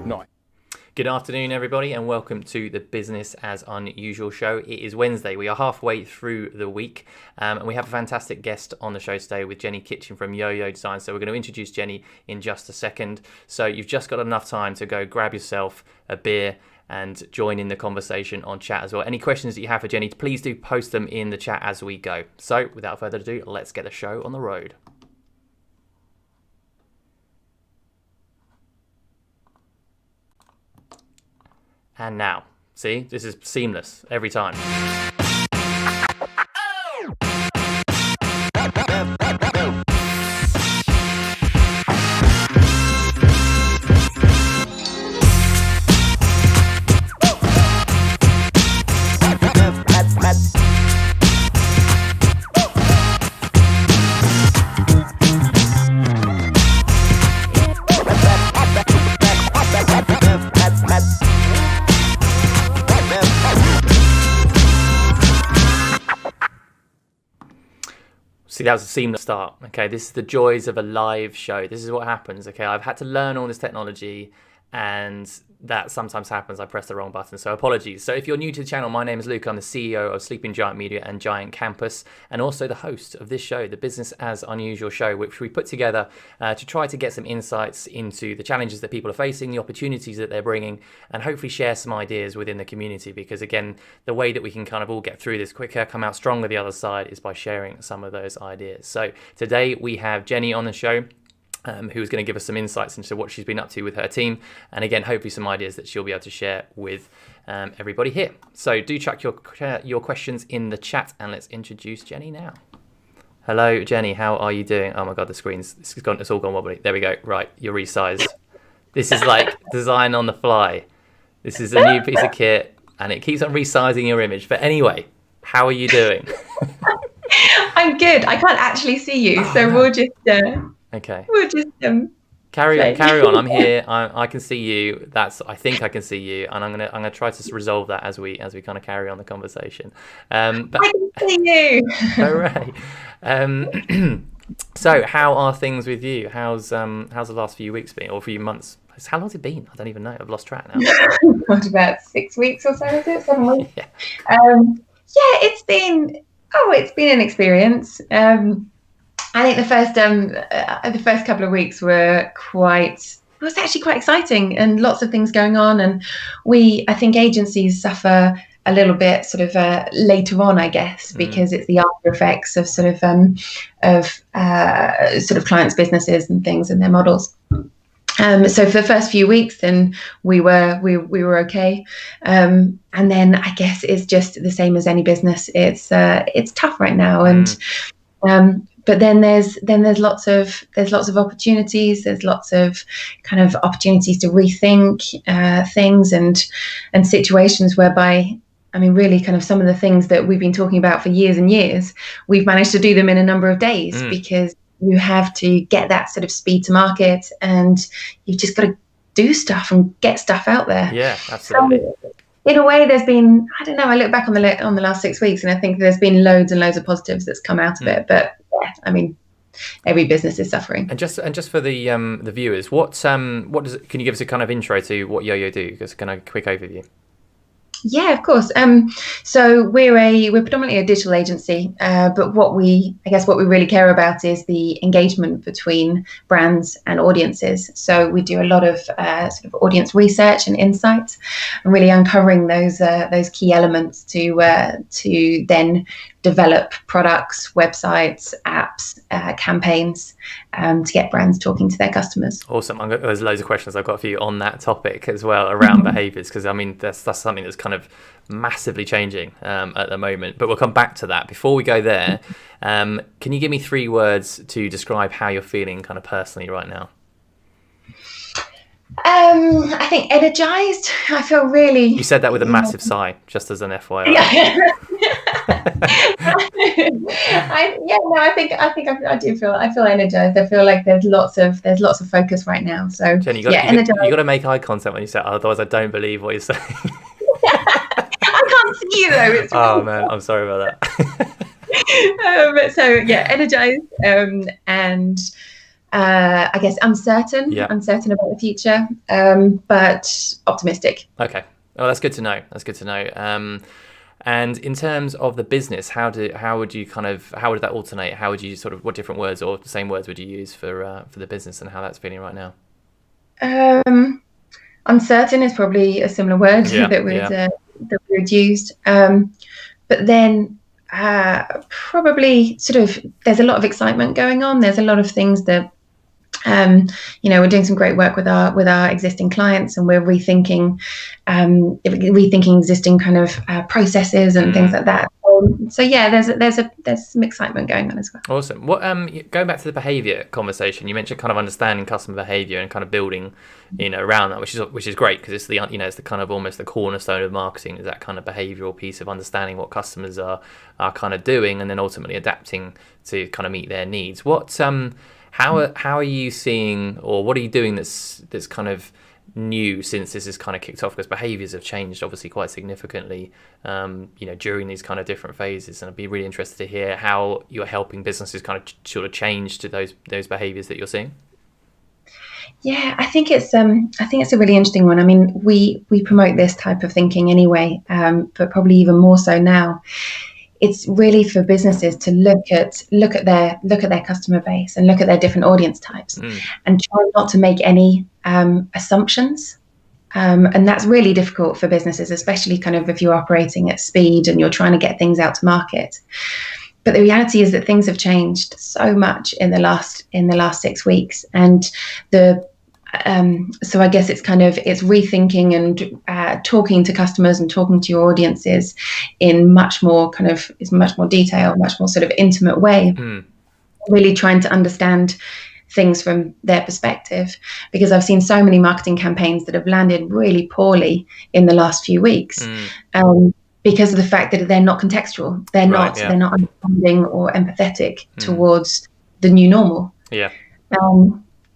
Nice. Good afternoon, everybody, and welcome to the Business as Unusual show. It is Wednesday. We are halfway through the week, and we have a fantastic guest on the show today with Jenny Kitchen from YoYo Design. So we're going to introduce Jenny in just a second. So you've just got enough time to go grab yourself a beer and join in the conversation on chat as well. Any questions that you have for Jenny, please do post them in the chat as we go. So without further ado, let's get the show on the road. And now, see, this is seamless every time. See, that was a seamless start. Okay, this is the joys of a live show. This is what happens. Okay, I've had to learn all this technology, and that sometimes happens. I press the wrong button, so apologies. So if you're new to the channel, my name is Luke. I'm the CEO of Sleeping Giant Media and Giant Campus, and also the host of this show, the Business as Unusual show, which we put together to try to get some insights into the challenges that people are facing, the opportunities that they're bringing, and hopefully share some ideas within the community. Because again, the way that we can kind of all get through this quicker, come out stronger the other side, is by sharing some of those ideas. So today we have Jenny on the show, who's going to give us some insights into what she's been up to with her team, and again, hopefully some ideas that she'll be able to share with everybody here. So do chuck your questions in the chat, and let's introduce Jenny now. Hello, Jenny. How are you doing? Oh my God, it's all gone wobbly. There we go. Right, you're resized. This is like design on the fly. This is a new piece of kit, and it keeps on resizing your image. But anyway, how are you doing? I'm good. I can't actually see you, so no. We'll just. Okay. We'll just carry on. I'm here. I can see you. I think I can see you, and I'm gonna try to resolve that as we kind of carry on the conversation. But I can see you. Hooray! So how are things with you? How's the last few weeks been, or few months? How long's it been? I don't even know. I've lost track now. What, about 6 weeks or so? Is it 7 weeks? Yeah. It's been an experience. I think the first couple of weeks were actually quite exciting, and lots of things going on. And I think agencies suffer a little bit sort of later on, I guess, because it's the after effects of sort of clients' businesses and things and their models. So for the first few weeks, then we were okay, and then I guess it's just the same as any business. It's tough right now, and but then there's lots of opportunities. There's lots of kind of opportunities to rethink things and situations whereby, I mean, really kind of some of the things that we've been talking about for years and years, we've managed to do them in a number of days because you have to get that sort of speed to market, and you've just got to do stuff and get stuff out there. Yeah, absolutely. So, in a way, there's been, I don't know, I look back on the last 6 weeks, and I think there's been loads and loads of positives that's come out of it. But yeah, I mean, every business is suffering. And just for the viewers, what can you give us a kind of intro to what YoYo do? Just kind of quick overview. Yeah, of course. So we're predominantly a digital agency, but what we really care about is the engagement between brands and audiences. So we do a lot of sort of audience research and insights, and really uncovering those key elements to then develop products, websites, apps, campaigns, to get brands talking to their customers. Awesome. There's loads of questions I've got for you on that topic as well, around behaviours, because I mean that's something that's kind of massively changing at the moment. But we'll come back to that. Before we go there, can you give me 3 words to describe how you're feeling kind of personally right now? I think energized. I feel really. You said that with a massive sigh, just as an FYI. I do feel. I feel energized. I feel like there's lots of focus right now. So Jenny, you got to make eye contact when you say it, otherwise I don't believe what you're saying. I can't see you though. It's oh man, I'm sorry about that. So yeah, energized, and I guess uncertain Yeah. about the future, but optimistic. Okay. Well, that's good to know. That's good to know. And in terms of the business, how would that alternate? How would you what different words or the same words would you use for the business and how that's feeling right now? Uncertain is probably a similar word that we would use. But then probably there's a lot of excitement going on. There's a lot of things that we're doing some great work with our existing clients, and we're rethinking existing kind of processes and things like that. So yeah, there's some excitement going on as well. Awesome. What going back to the behavior conversation, you mentioned kind of understanding customer behavior and kind of building around that, which is great, because it's it's the kind of almost the cornerstone of marketing, is that kind of behavioral piece of understanding what customers are kind of doing and then ultimately adapting to kind of meet their needs. How are you seeing, or what are you doing that's kind of new since this has kind of kicked off? Because behaviours have changed obviously quite significantly, during these kind of different phases, and I'd be really interested to hear how you're helping businesses kind of change to those behaviours that you're seeing. Yeah, I think it's a really interesting one. I mean, we promote this type of thinking anyway, but probably even more so now. It's really for businesses to look at their customer base and look at their different audience types, and try not to make any assumptions. And that's really difficult for businesses, especially kind of if you're operating at speed and you're trying to get things out to market. But the reality is that things have changed so much in the last 6 weeks, and so I guess it's rethinking and talking to customers and talking to your audiences in much more detail, much more sort of intimate way. Really trying to understand things from their perspective, because I've seen so many marketing campaigns that have landed really poorly in the last few weeks, because of the fact that they're not contextual. They're not understanding or empathetic towards the new normal. Yeah.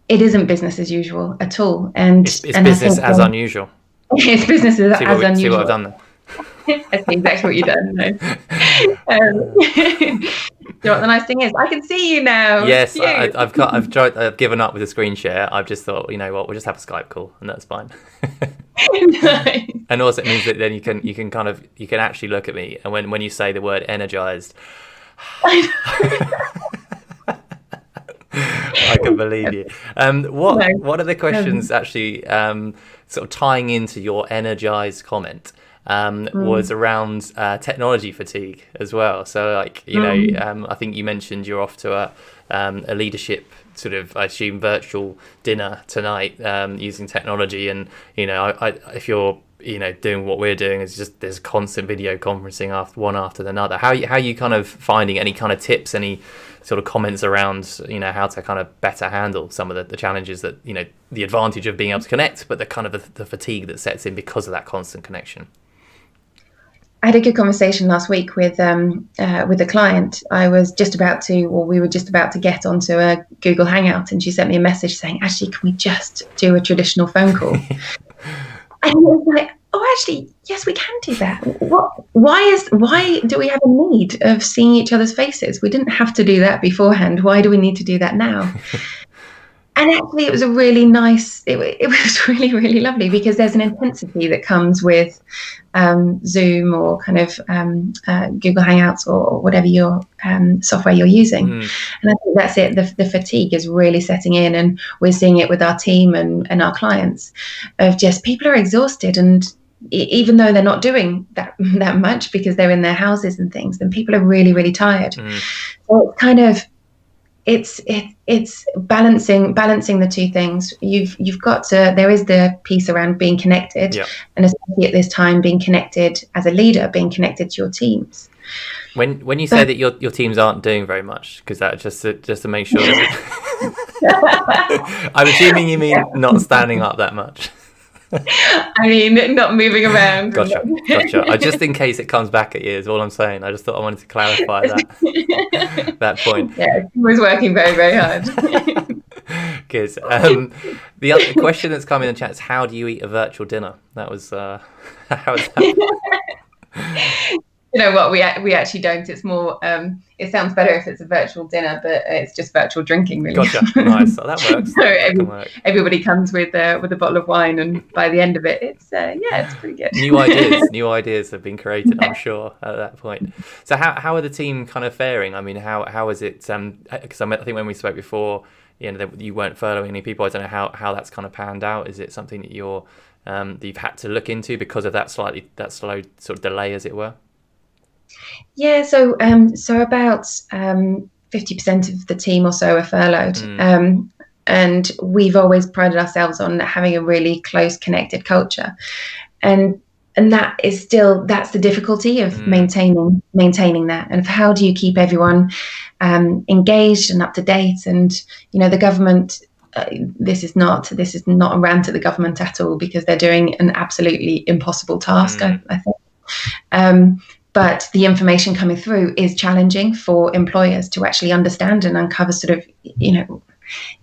It isn't business as usual at all, and it's business as unusual. It's business as unusual. See what I've done there. I see exactly what you've done. No. You know what the nice thing is? I can see you now. Yes, I've given up with the screen share. I've just thought, you know what, we'll just have a Skype call, and that's fine. Nice. And also it means that then you can actually look at me, and when you say the word energized, I can believe you. What are the questions actually sort of tying into your energized comment was around technology fatigue as well. So I think you mentioned you're off to a leadership sort of, I assume, virtual dinner tonight using technology, and if you're doing what we're doing, is just there's constant video conferencing after another. How are you kind of finding any kind of tips, any sort of comments around how to kind of better handle some of the challenges that the advantage of being able to connect, but the kind of the fatigue that sets in because of that constant connection? I had a good conversation last week with a client. We were just about to get onto a Google Hangout, and she sent me a message saying, "Actually, can we just do a traditional phone call?" And I was like, "Oh, actually, yes, we can do that. Why do we have a need of seeing each other's faces? We didn't have to do that beforehand. Why do we need to do that now?" And actually, it was a really nice. It was really, really lovely, because there's an intensity that comes with Zoom or kind of Google Hangouts or whatever your software you're using. And I think that's it. The fatigue is really setting in, and we're seeing it with our team and our clients. Of just people are exhausted, and even though they're not doing that much because they're in their houses and things, then people are really, really tired. So it's kind of. It's balancing the two things. You've got to. There is the piece around being connected, and especially at this time, being connected as a leader, being connected to your teams. When you say that your teams aren't doing very much, because that just to make sure that I'm assuming you mean not standing up that much. I mean, not moving around. Gotcha. Just in case it comes back at you is all I'm saying. I just thought I wanted to clarify that point. Yeah, he was working very, very hard. Good. The other question that's come in the chat is, how do you eat a virtual dinner? That was how is that? You know what? We actually don't. It's more. It sounds better if it's a virtual dinner, but it's just virtual drinking, really. Gotcha. Nice. So that works. So That can work. everybody comes with a bottle of wine, and by the end of it, it's pretty good. New ideas have been created, I'm sure, at that point. So how are the team kind of faring? I mean, how is it? Because I think when we spoke before, you weren't furloughing any people. I don't know how that's kind of panned out. Is it something that that you've had to look into because of that slow sort of delay, as it were? Yeah, so about 50% of the team or so are furloughed. And we've always prided ourselves on having a really close, connected culture. And that's the difficulty of maintaining that. And how do you keep everyone engaged and up to date? And the government, this is not a rant at the government at all, because they're doing an absolutely impossible task, I think. But the information coming through is challenging for employers to actually understand and uncover sort of,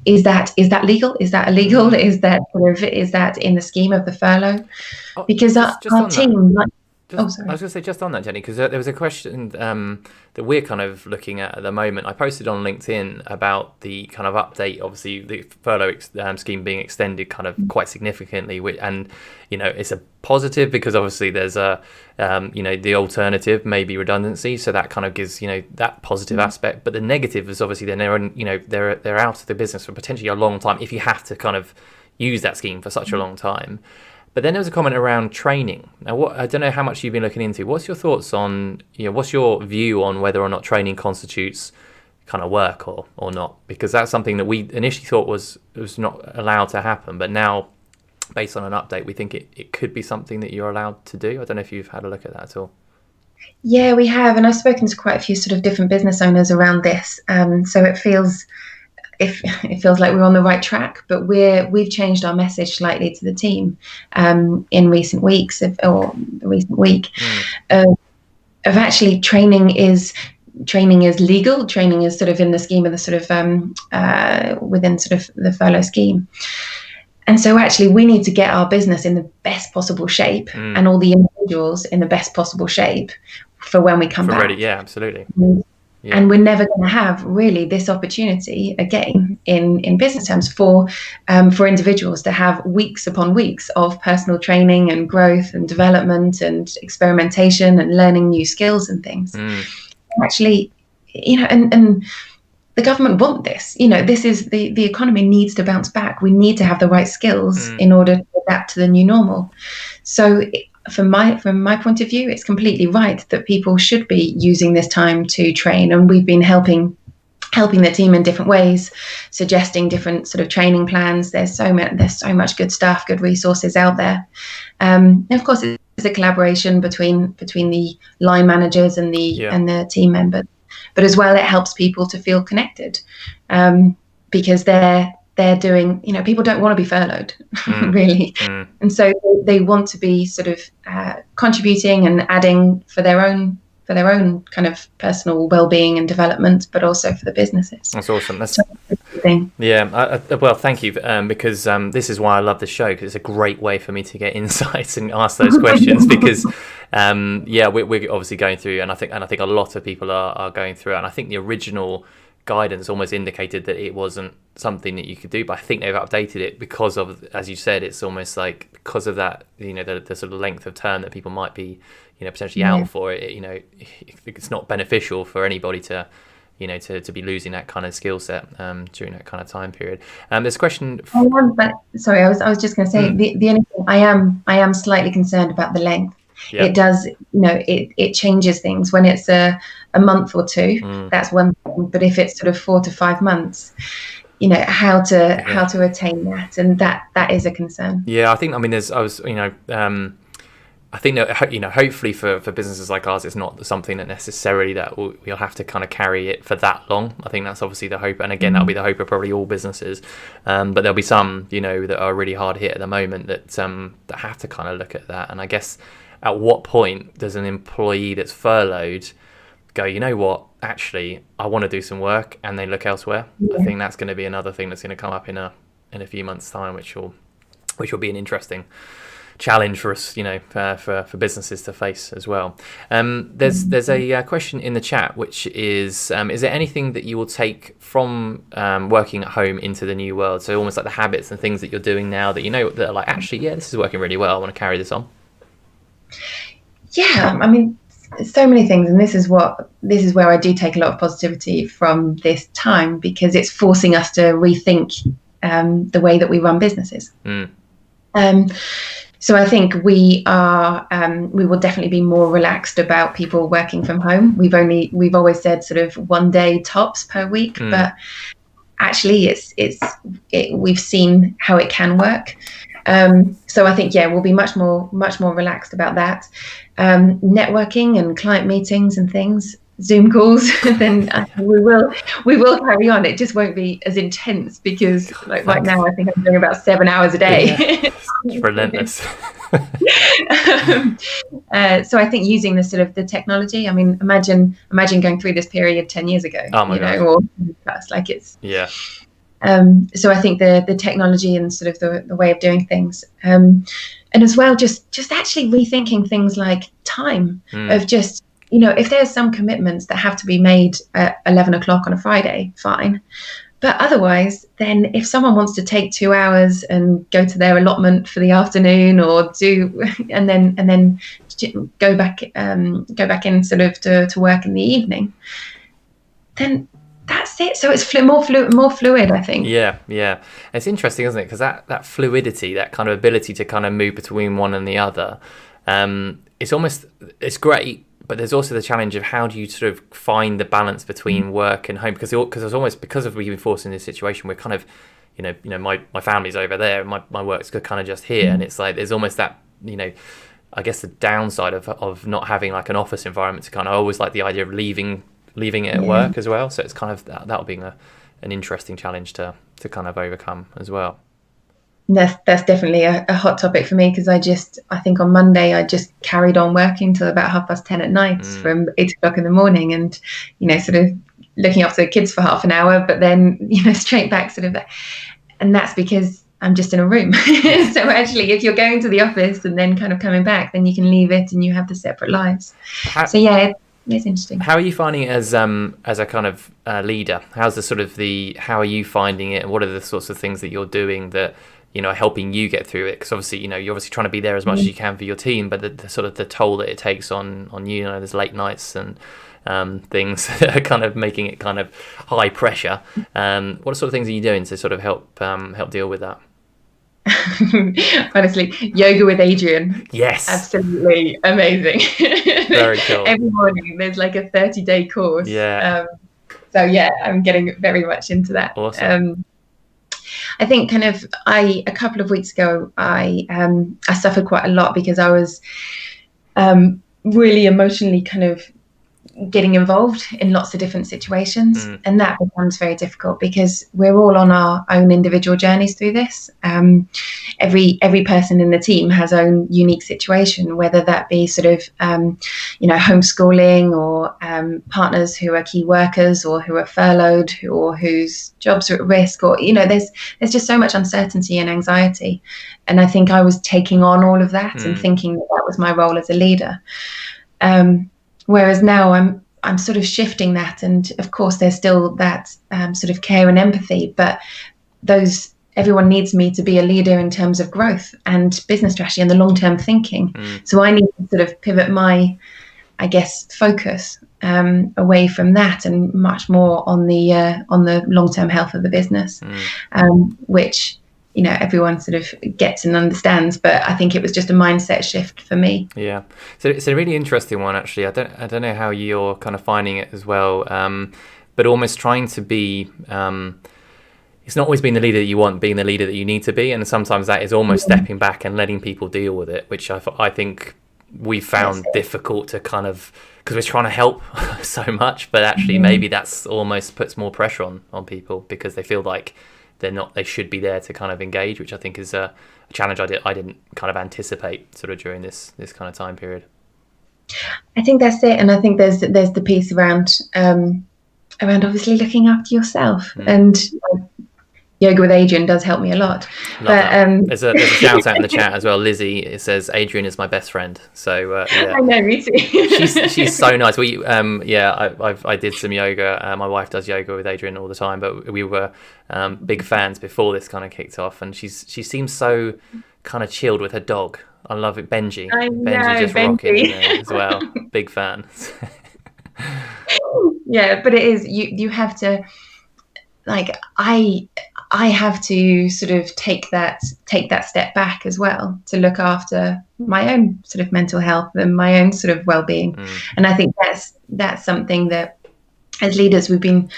is that legal? Is that illegal? Is that in the scheme of the furlough? Because our team, I was going to say, just on that, Jenny, because there was a question that we're kind of looking at the moment. I posted on LinkedIn about the kind of update, obviously the furlough scheme being extended kind of quite significantly, and it's a positive because obviously there's the alternative may be redundancy, so that kind of gives that positive aspect. But the negative is obviously then they're out of the business for potentially a long time if you have to kind of use that scheme for such a long time. But then there was a comment around training. Now, I don't know how much you've been looking into. What's your thoughts on, what's your view on whether or not training constitutes kind of work or not? Because that's something that we initially thought was not allowed to happen. But now, based on an update, we think it could be something that you're allowed to do. I don't know if you've had a look at that at all. Yeah, we have. And I've spoken to quite a few sort of different business owners around this. So it feels like we're on the right track, but we've changed our message slightly to the team in recent weeks or recent week of actually training is legal. Training is sort of in the scheme of the sort of within sort of the furlough scheme. And so actually we need to get our business in the best possible shape and all the individuals in the best possible shape for when we come back. Ready. Yeah, absolutely. Yeah. And we're never going to have really this opportunity again in business terms for individuals to have weeks upon weeks of personal training and growth and development and experimentation and learning new skills and things. Actually, and the government want this. This is the economy needs to bounce back. We need to have the right skills in order to adapt to the new normal. So from my point of view, it's completely right that people should be using this time to train, and we've been helping the team in different ways, suggesting different sort of training plans. There's so much good stuff, good resources out there. And of course, it's a collaboration between the line managers and the team members, but as well, it helps people to feel connected because they're doing, people don't want to be furloughed, really. And so they want to be sort of contributing and adding for their own kind of personal well-being and development, but also for the businesses. That's awesome. That's a good thing. Yeah. Well, thank you, because this is why I love the show, because it's a great way for me to get insights and ask those questions. Because we're obviously going through, and I think a lot of people are going through it. And I think the original guidance almost indicated that it wasn't something that you could do, but I think they've updated it because of, as you said, it's almost like because of that, the sort of length of term that people might be, potentially out for it. It's not beneficial for anybody to be losing that kind of skill set during that kind of time period. There's a question. I was just going to say the only thing I am slightly concerned about the length. Yeah. It does, it changes things when it's a month or two. That's one thing, but if it's sort of 4 to 5 months, how to attain that, and that is a concern. Yeah, I think. I mean, I think that hopefully for businesses like ours, it's not something that necessarily that we'll have to kind of carry it for that long. I think that's obviously the hope, and again, that'll be the hope of probably all businesses. But there'll be some, that are really hard hit at the moment that have to kind of look at that. And I guess, at what point does an employee that's furloughed go, you know what, actually, I want to do some work, and they look elsewhere? I think that's going to be another thing that's going to come up in a few months' time, which will be an interesting challenge for us, for businesses to face as well. There's a question in the chat, which is there anything that you will take from working at home into the new world? So almost like the habits and things that you're doing now that that are like, actually, yeah, this is working really well, I want to carry this on. Yeah, I mean, so many things, and this is where I do take a lot of positivity from this time, because it's forcing us to rethink the way that we run businesses. So I think we will definitely be more relaxed about people working from home. We've always said sort of 1 day tops per week, but actually we've seen how it can work. So I think, we'll be much more relaxed about that. Networking and client meetings and things, Zoom calls, then we will carry on. It just won't be as intense, because right now I think I'm doing about 7 hours a day. Yeah. It's relentless. So I think using the technology. I mean, imagine going through this period 10 years ago. Oh my God. Or plus, so I think the technology and sort of the way of doing things, and as well, just actually rethinking things like time, of just, if there's some commitments that have to be made at 11 o'clock on a Friday, fine. But otherwise, then if someone wants to take 2 hours and go to their allotment for the afternoon, or and then go back in sort of to work in the evening, then that's it. So it's more fluid, I think. Yeah. It's interesting, isn't it? Because that fluidity, that kind of ability to kind of move between one and the other, it's great. But there's also the challenge of how do you sort of find the balance between work and home, because it's almost, because of we've been forced in this situation, we're kind of, my family's over there, and my work's kind of just here, and it's like there's almost that, I guess the downside of not having like an office environment to kind of, always like the idea of leaving it at work as well. So it's kind of that'll be an interesting challenge to kind of overcome as well. That's definitely a hot topic for me, because I think on Monday I just carried on working till about 10:30 at night, from 8 o'clock in the morning, and sort of looking after the kids for half an hour, but then straight back sort of that. And that's because I'm just in a room. So actually, if you're going to the office and then kind of coming back, then you can leave it and you have the separate lives. It's interesting. How are you finding it as a kind of leader? How's how are you finding it, and what are the sorts of things that you're doing that are helping you get through it? Because obviously, you're obviously trying to be there as much as you can for your team, but the sort of the toll that it takes on you, there's late nights and things that are kind of making it kind of high pressure. What sort of things are you doing to sort of help deal with that? Honestly, yoga with Adrian. Yes. Absolutely amazing. Very cool. Every morning there's like a 30-day course. Yeah. So I'm getting very much into that. Awesome. I think a couple of weeks ago, I suffered quite a lot, because I was really emotionally kind of getting involved in lots of different situations, and that becomes very difficult, because we're all on our own individual journeys through this. Every person in the team has own unique situation, whether that be sort of homeschooling, or partners who are key workers, or who are furloughed, or whose jobs are at risk, or there's just so much uncertainty and anxiety, and I think I was taking on all of that and thinking that was my role as a leader. Whereas now I'm sort of shifting that, and of course there's still that sort of care and empathy, but everyone needs me to be a leader in terms of growth and business strategy and the long-term thinking. So I need to sort of pivot my, I guess, focus away from that, and much more on the long-term health of the business, which everyone sort of gets and understands, but I think it was just a mindset shift for me. Yeah, so it's a really interesting one, actually. I don't know how you're kind of finding it as well, but almost trying to be, it's not always being the leader that you want, being the leader that you need to be, and sometimes that is almost stepping back and letting people deal with it, which I think we found difficult to kind of, because we're trying to help so much, but actually maybe that's almost puts more pressure on people, because they feel like they should be there to kind of engage, which I think is a challenge I didn't kind of anticipate sort of during this kind of time period. I think that's it, and I think there's the piece around obviously looking after yourself, and Yoga with Adrian does help me a lot. Love that. There's a shout out in the chat as well. Lizzie, it says Adrian is my best friend. So yeah, I know, me too. she's so nice. I did some yoga. My wife does yoga with Adrian all the time, but we were big fans before this kind of kicked off. And she seems so kind of chilled with her dog. I love it, Benji. Benji just rocking in there as well. Big fan. Yeah, but it is you have to, like, I have to sort of take that step back as well to look after my own sort of mental health and my own sort of well-being. And I think that's something that as leaders we've been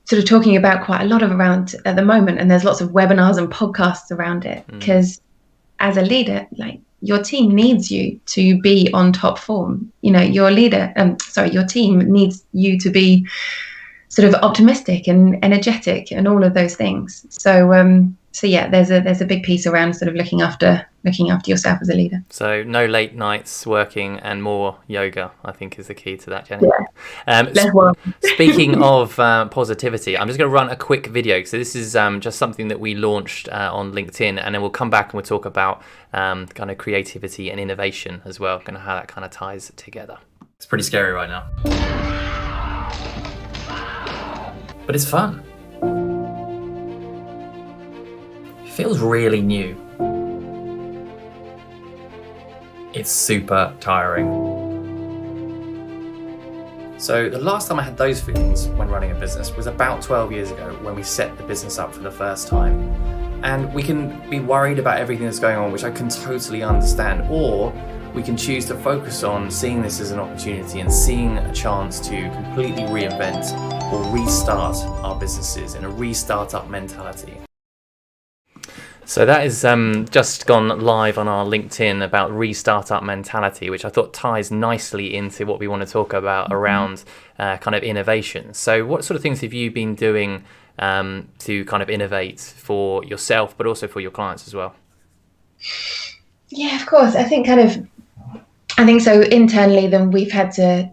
sort of talking about quite a lot around at the moment, and there's lots of webinars and podcasts around it, because as a leader, like, your team needs you to be on top form. You know, your team needs you to be sort of optimistic and energetic and all of those things. So yeah, there's a big piece around sort of looking after yourself as a leader. So no late nights working and more yoga, I think, is the key to that, Jenny. Yeah. Speaking of positivity, I'm just going to run a quick video. So this is just something that we launched on LinkedIn, and then we'll come back and we'll talk about kind of creativity and innovation as well, kind of how that kind of ties together. It's pretty scary right now, but it's fun. It feels really new. It's super tiring. So the last time I had those feelings when running a business was about 12 years ago, when we set the business up for the first time. And we can be worried about everything that's going on, which I can totally understand, or we can choose to focus on seeing this as an opportunity and seeing a chance to completely reinvent or restart our businesses in a restart-up mentality. So that is just gone live on our LinkedIn about restart-up mentality, which I thought ties nicely into what we want to talk about around kind of innovation. So what sort of things have you been doing to kind of innovate for yourself, but also for your clients as well? Yeah, of course. I think so internally, then we've had to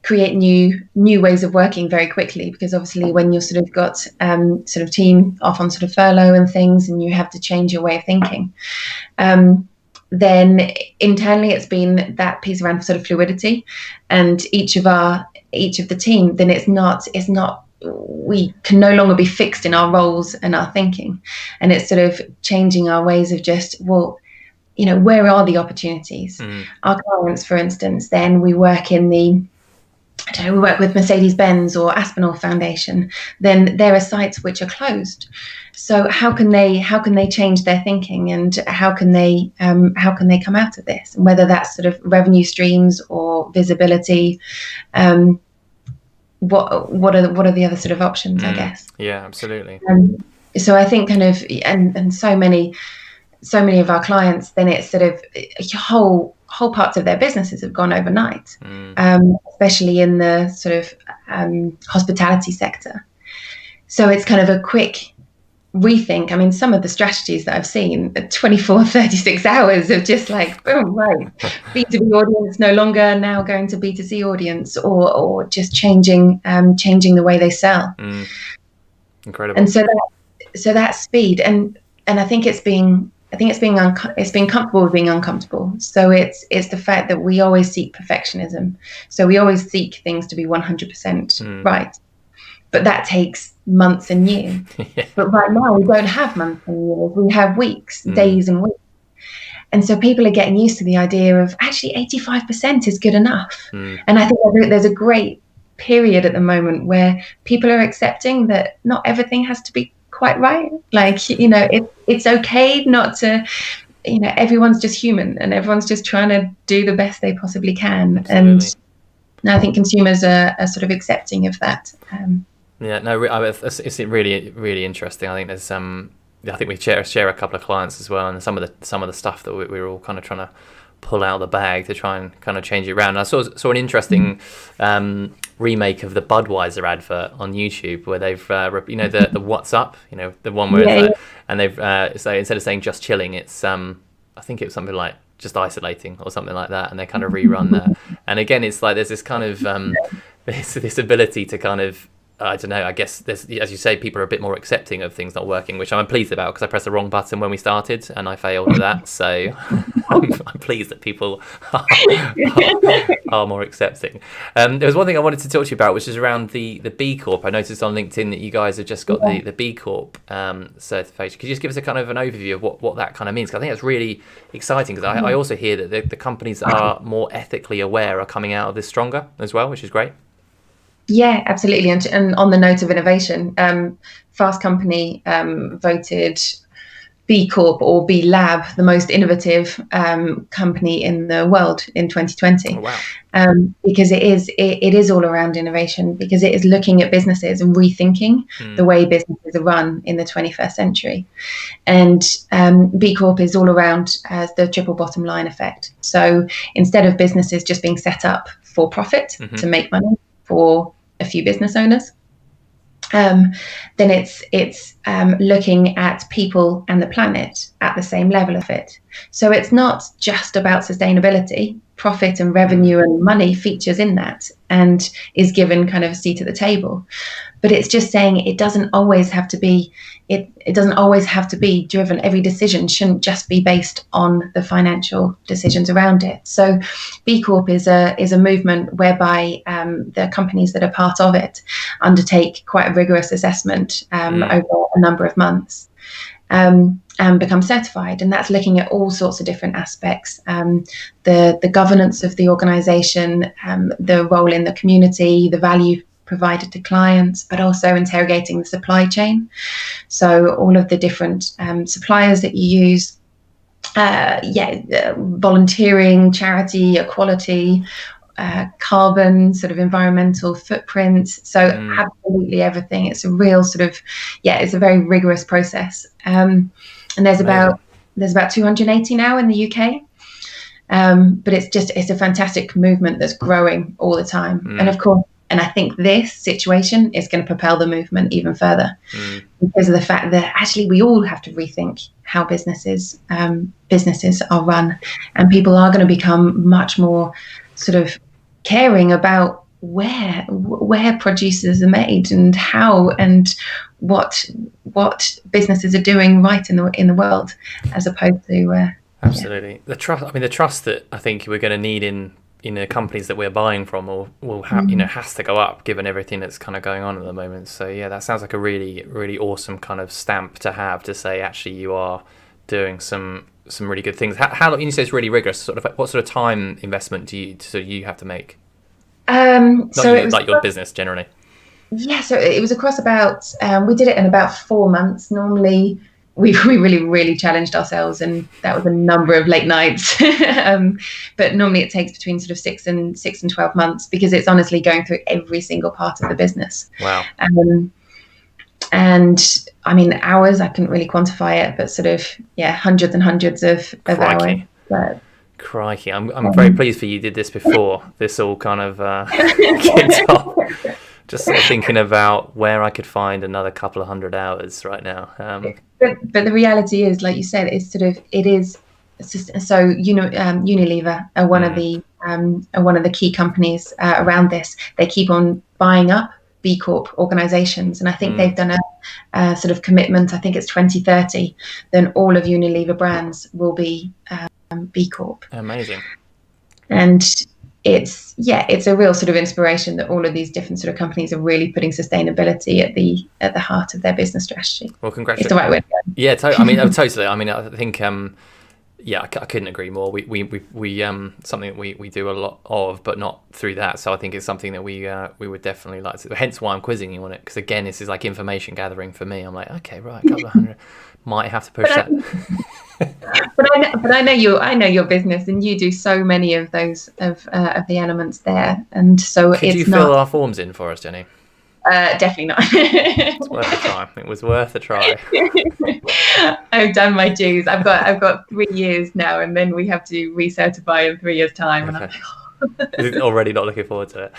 create new ways of working very quickly, because obviously when you're sort of got sort of team off on sort of furlough and things, and you have to change your way of thinking, then internally it's been that piece around sort of fluidity, and each of the team, then it's not we can no longer be fixed in our roles and our thinking, and it's sort of changing our ways of just, well, you know, where are the opportunities? Our clients, for instance, then we work we work with Mercedes-Benz or Aspinall Foundation. Then there are sites which are closed. So how can they change their thinking, and how can they come out of this? And whether that's sort of revenue streams or visibility, what are the other sort of options? I guess. Yeah, absolutely. So I think kind of and so many of our clients, then it's sort of whole parts of their businesses have gone overnight, especially in the sort of hospitality sector. So it's kind of a quick rethink. I mean, some of the strategies that I've seen, 24, 36 hours of just like, boom, right, B2B audience no longer, now going to B2C audience, or just changing the way they sell. Incredible. And so that speed, and I think it's being comfortable with being uncomfortable. So it's the fact that we always seek perfectionism. So we always seek things to be 100% right. But that takes months and years. Yeah. But right now we don't have months and years. We have weeks, days and weeks. And so people are getting used to the idea of actually 85% is good enough. And I think there's a great period at the moment where people are accepting that not everything has to be quite right. Like, you know, it's okay not to, you know, everyone's just human and everyone's just trying to do the best they possibly can. Absolutely. And I think consumers are sort of accepting of that. Yeah, no, it's really, really interesting. I think there's I think we share a couple of clients as well, and some of the stuff that we're all kind of trying to pull out of the bag to try and kind of change it around. And I saw an interesting remake of the Budweiser advert on YouTube, where they've the what's up, you know, the one where and they've so instead of saying just chilling, it's I think it was something like just isolating or something like that, and they kind of rerun that. And again, it's like there's this kind of this ability to kind of I don't know, I guess there's, as you say, people are a bit more accepting of things not working, which I'm pleased about, because I pressed the wrong button when we started and I failed at that. So I'm pleased that people are more accepting. There was one thing I wanted to talk to you about, which is around the B Corp. I noticed on LinkedIn that you guys have just got the B Corp certification. Could you just give us a kind of an overview of what that kind of means? 'Cause I think that's really exciting, because I also hear that the companies that are more ethically aware are coming out of this stronger as well, which is great. Yeah, absolutely. And on the note of innovation, Fast Company voted B Corp or B Lab the most innovative company in the world in 2020. Oh, wow. Because it is all around innovation, because it is looking at businesses and rethinking the way businesses are run in the 21st century. And B Corp is all around the triple bottom line effect. So instead of businesses just being set up for profit to make money for a few business owners, then it's looking at people and the planet at the same level of it. So it's not just about sustainability. Profit and revenue and money features in that and is given kind of a seat at the table. But it's just saying it doesn't always have to be, it doesn't always have to be driven. Every decision shouldn't just be based on the financial decisions around it. So B Corp is a movement whereby the companies that are part of it undertake quite a rigorous assessment over a number of months. And become certified, and that's looking at all sorts of different aspects, the governance of the organization, the role in the community, the value provided to clients, but also interrogating the supply chain. So all of the different suppliers that you use, volunteering, charity, equality, carbon, sort of environmental footprint. So absolutely everything. It's a real sort of, it's a very rigorous process. And there's about 280 now in the UK. But it's a fantastic movement that's growing all the time. And of course, and I think this situation is going to propel the movement even further because of the fact that actually we all have to rethink how businesses are run, and people are going to become much more sort of caring about where producers are made and how and what businesses are doing right in the world, as opposed to absolutely the trust. I mean, the trust that I think we're going to need in the companies that we're buying from, or will have, has to go up given everything that's kind of going on at the moment. So yeah, that sounds like a really, really awesome kind of stamp to have, to say actually you are doing some really good things. How you say it's really rigorous, sort of what sort of time investment do you have to make? Your business generally. Yeah, so it was across about, we did it in about 4 months. Normally we really, really challenged ourselves, and that was a number of late nights. But normally it takes between sort of 6 and 12 months, because it's honestly going through every single part of the business. Wow. And I mean, hours, I couldn't really quantify it, but sort of, hundreds and hundreds of hours. But, crikey, I'm very pleased for you did this before this all kind of kicked off. Just sort of thinking about where I could find another couple of 100 hours right now. But the reality is, like you said, it's sort of, it is. So Unilever are one of the key companies around this. They keep on buying up B Corp organisations, and I think they've done a sort of commitment. I think it's 2030. Then all of Unilever brands will be B Corp. Amazing. And it's a real sort of inspiration that all of these different sort of companies are really putting sustainability at the heart of their business strategy. Well, congratulations. It's the right way to go. Yeah, totally. I mean, I think I couldn't agree more. We something that we do a lot of, but not through that. So I think it's something that we would definitely like to. Hence why I'm quizzing you on it, because again, this is like information gathering for me. I'm like, okay, right, a couple of 100, might have to push that. But I know your business, and you do so many of those of the elements there, and so Could you fill our forms in for us, Jenny? Definitely not. It's worth a try. It was worth a try. I've done my dues. I've got 3 years now, and then we have to recertify in 3 years' time. Okay. And I'm already not looking forward to it.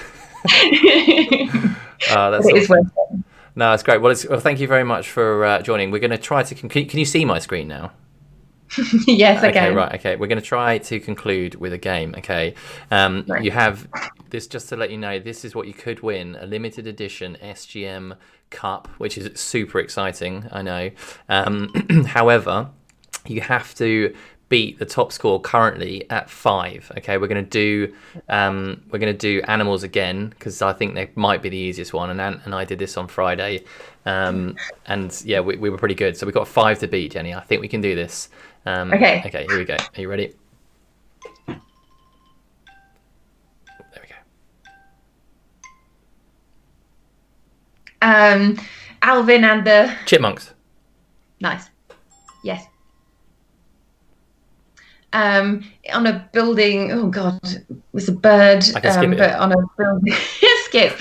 That's it is worth it. No, it's great. Well, thank you very much for joining. We're going to try to. Can you see my screen now? Yes, I Okay, can. right. Okay, we're going to try to conclude with a game. Okay, Right. you have this, just to let you know. This is what you could win: a limited edition SGM cup, which is super exciting. I know. However, you have to beat the top score currently at 5. Okay, we're gonna do animals again because I think they might be the easiest one. And Ant and I did this on Friday, and yeah, we were pretty good. So we got 5 to beat, Jenny. I think we can do this. Okay. Okay, here we go. Are you ready? There we go. Alvin and the Chipmunks. nice. Yes. On a building. Oh God, it's a bird. I can skip it. But on a building. Skip.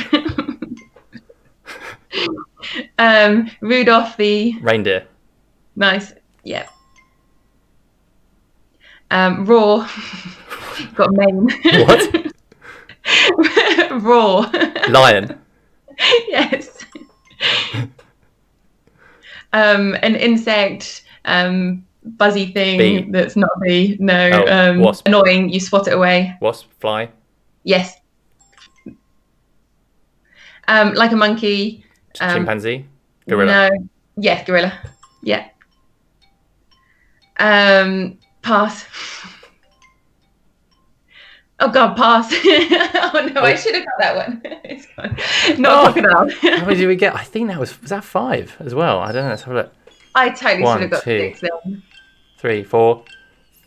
Rudolph the Reindeer. nice. Yeah. Raw. Got mane. What? Raw. Lion. Yes. An insect. Buzzy thing Bee. that's not bee. No. Oh, wasp. Annoying. You swat it away. Wasp. Fly. Yes. Like a monkey. Chimpanzee. Gorilla. No. Yes, gorilla. Yeah. Pass. Oh God, pass. Oh no, I should have got that one. It's gone. Not crocodile. How many did we get? I think that was that 5 as well. I don't know. Let's have a look. I totally 1, should have got 2, 6 then. 3, 4,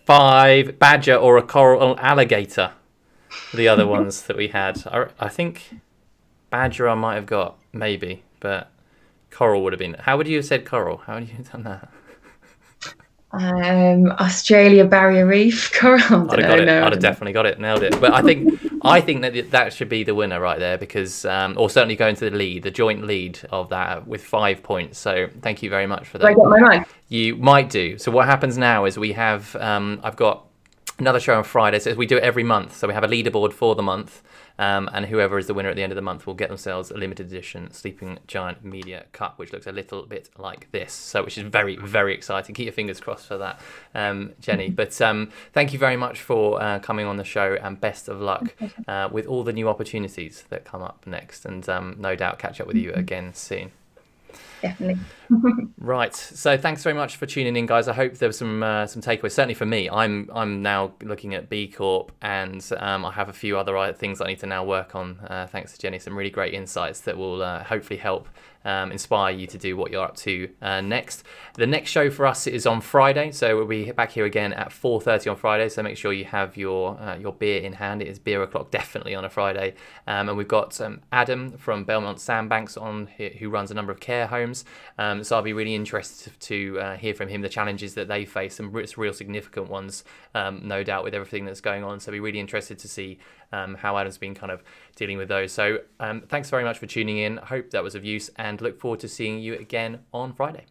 5. Badger or a coral alligator. The other ones that we had. I think badger I might have got, maybe, but coral would have been. How would you have said coral? How would you have done that? Australia Barrier Reef coral. I'd have got it. I'd have definitely got it. Nailed it. But I think that should be the winner right there because, or certainly going to the lead, the joint lead of that with 5 points. So thank you very much for that. Do I get my mind? You might do. So what happens now is we have, I've got another show on Friday. So we do it every month. So we have a leaderboard for the month. And whoever is the winner at the end of the month will get themselves a limited edition Sleeping Giant Media Cup, which looks a little bit like this. So, which is very, very exciting. Keep your fingers crossed for that, Jenny. But thank you very much for coming on the show, and best of luck with all the new opportunities that come up next. And no doubt catch up with you again soon. Definitely. Right. So thanks very much for tuning in, guys. I hope there was some takeaways. Certainly for me, I'm now looking at B Corp, and I have a few other things I need to now work on. Thanks to Jenny, some really great insights that will hopefully help inspire you to do what you're up to next. The next show for us is on Friday, so we'll be back here again at 4:30 on Friday. So make sure you have your beer in hand. It is beer o'clock definitely on a Friday, and we've got Adam from Belmont Sandbanks on here, who runs a number of care homes. So I'll be really interested to hear from him the challenges that they face, some real significant ones, no doubt, with everything that's going on. So I'll be really interested to see how Adam's been kind of dealing with those. So thanks very much for tuning in. I hope that was of use, and look forward to seeing you again on Friday.